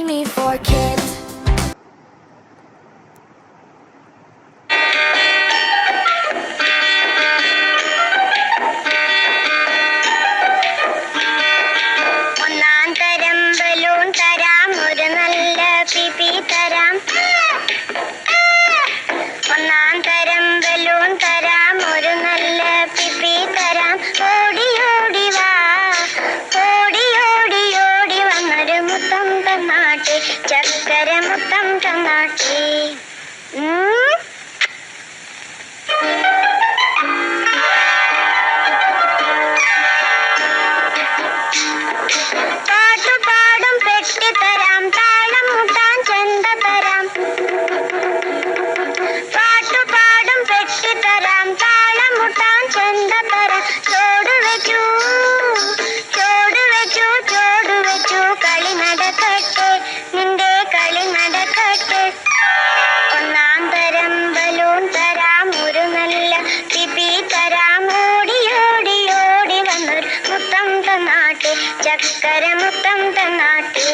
me for kids. ഒന്നാം തരം balloon തരാം, ഒരു നല്ല പിപി തരാം. ഒന്നാം തരം ബലൂൺ തരാം, ഒരു നല്ല പിപി തരാം. ഓടി ഓടി വാ, ഓടി ഓടി ഓടി വന്നൊരു മുത്തം തന്നാട്ടെ, ചക്കര മുത്തം തന്നാട്ടെ. പാട്ടുപാടും പെട്ടി തരാം, താളം മുട്ടാൻ ചെണ്ട തരാം. പാട്ടുപാടും പെട്ടി തരാം, താളം മുട്ടാൻ ചെണ്ട തരാം. ചോട് വെച്ചു, ചോട് വെച്ചു, ചോട് വെച്ചു, കളി നടക്കട്ടെ, നിന്റെ കളി നടക്കട്ടെ. ഒന്നാം തരം ബലൂൺ തരാം, ഒരു നല്ല പിപി തരാം. ഓടി ഓടി ഓടി വന്നൊരു മുത്തം തന്നാട്ടെ, ചക്കര മുത്തം തന്നാട്ടെ.